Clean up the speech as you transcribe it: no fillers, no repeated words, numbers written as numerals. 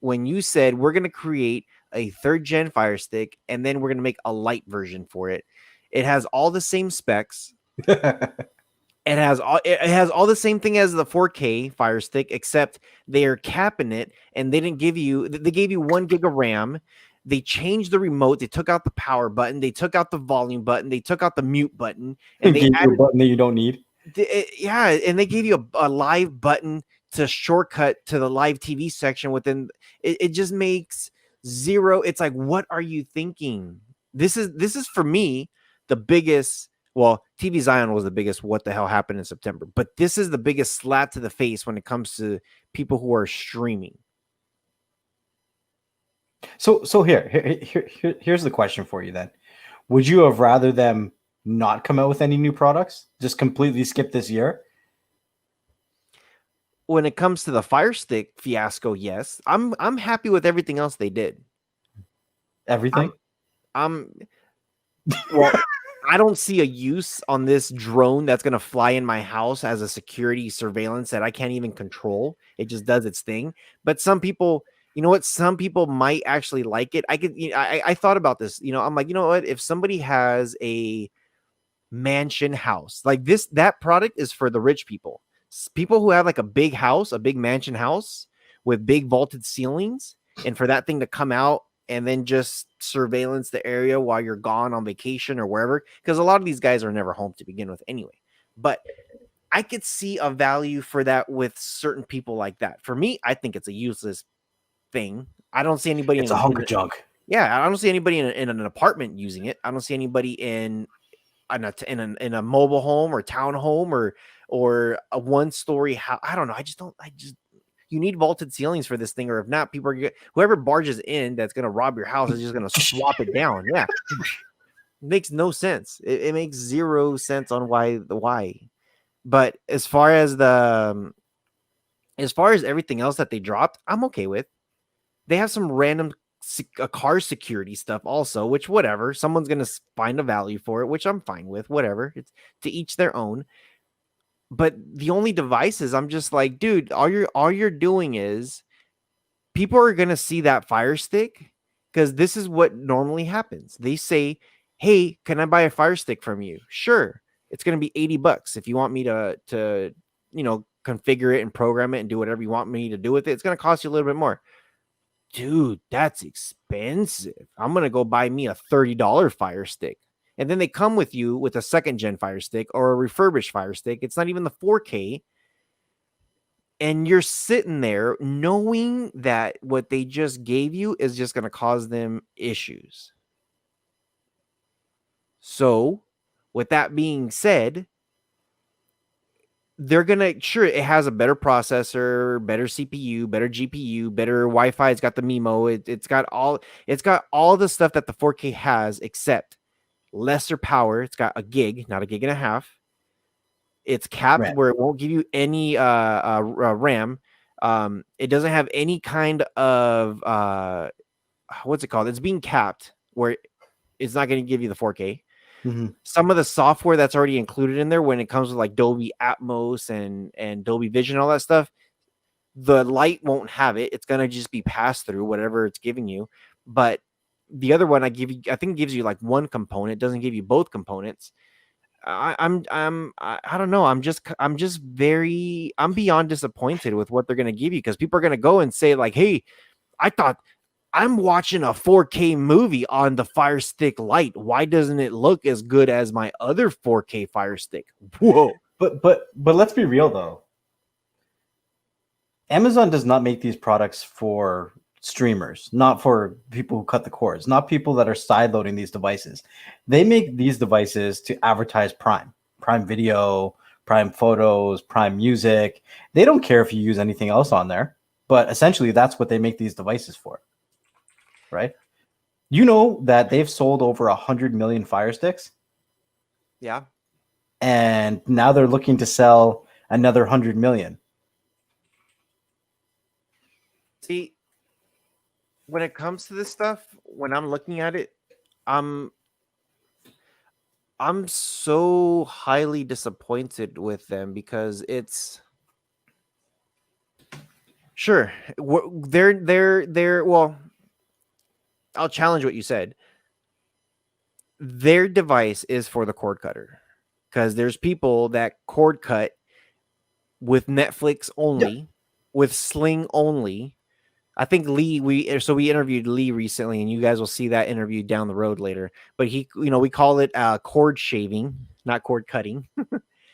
when you said we're going to create a 3rd-gen Fire Stick and then we're going to make a Lite version for it. It has all the same specs. It has all the same thing as the 4K Fire Stick, except they are capping it, and they gave you 1 gig of RAM. They changed the remote. They took out the power button. They took out the volume button. They took out the mute button, and they Gave you a added button that you don't need. and they gave you a live button to shortcut to the live TV section within. It just makes zero. It's like, what are you thinking? This is for me the biggest. Well, TV Zion was the biggest. What the hell happened in September? But this is the biggest slap to the face when it comes to people who are streaming. So here's the question for you then. Would you have rather them not come out with any new products? Just completely skip this year? When it comes to the Fire Stick fiasco, yes. I'm happy with everything else they did. Everything? Well, I don't see a use on this drone that's going to fly in my house as a security surveillance that I can't even control. It just does its thing. But some people, you know what? Some people might actually like it. I thought about this. I'm like, you know what? If somebody has a mansion house like this, that product is for the rich people. People who have like a big house, a big mansion house with big vaulted ceilings, and for that thing to come out and then just surveillance the area while you're gone on vacation or wherever, because a lot of these guys are never home to begin with anyway. But I could see a value for that with certain people like that. For me, I think it's a useless thing. I don't see anybody. It's a hunk of junk. Yeah, I don't see anybody in an apartment using it. I don't see anybody in a mobile home or townhome or a 1-story house. I don't know. You need vaulted ceilings for this thing, or if not, whoever barges in that's going to rob your house is just going to swap it down. Yeah. It makes no sense. It makes zero sense on why. But as far as everything else that they dropped, I'm okay with. They have some random car security stuff also, which whatever, someone's going to find a value for it, which I'm fine with, whatever. It's to each their own. But the only devices, I'm just like, dude, all you're doing is people are going to see that Fire Stick, because this is what normally happens. They say, hey, can I buy a Fire Stick from you? Sure. It's going to be $80 if you want me to configure it and program it and do whatever you want me to do with it. It's going to cost you a little bit more. Dude, that's expensive. I'm going to go buy me a $30 Fire Stick. And then they come with you with a 2nd-gen Fire Stick or a refurbished Fire Stick. It's not even the 4K. And you're sitting there knowing that what they just gave you is just going to cause them issues. So, with that being said, they're going to, sure, it has a better processor, better CPU, better GPU, better Wi-Fi. It's got the MIMO. It's got all the stuff that the 4K has, except lesser power. It's got a gig, not a gig and a half. It's capped Right. where it won't give you any RAM. It doesn't have any kind of what's it called? It's being capped where it's not going to give you the 4K. Mm-hmm. Some of the software that's already included in there when it comes with like Dolby Atmos and Dolby Vision, all that stuff, the Lite won't have it. It's going to just be passed through whatever it's giving you. But the other one I think it gives you like one component. It doesn't give you both components. I don't know. I'm beyond disappointed with what they're going to give you, because people are going to go and say like, hey, I thought I'm watching a 4K movie on the Fire Stick Lite. Why doesn't it look as good as my other 4K Fire Stick? Whoa. But let's be real though. Amazon does not make these products for streamers, not for people who cut the cords, not people that are sideloading these devices. They make these devices to advertise Prime Video, Prime Photos, Prime Music. They don't care if you use anything else on there, but essentially that's what they make these devices for. Right? You know that they've sold over 100 million Fire Sticks? Yeah. And now they're looking to sell another 100 million. See, when it comes to this stuff, when I'm looking at it, I'm so highly disappointed with them, because Sure. They're well, I'll challenge what you said. Their device is for the cord cutter because there's people that cord cut with Netflix only, with Sling only. I think Lee, we interviewed Lee recently, and you guys will see that interview down the road later. But we call it cord shaving, not cord cutting.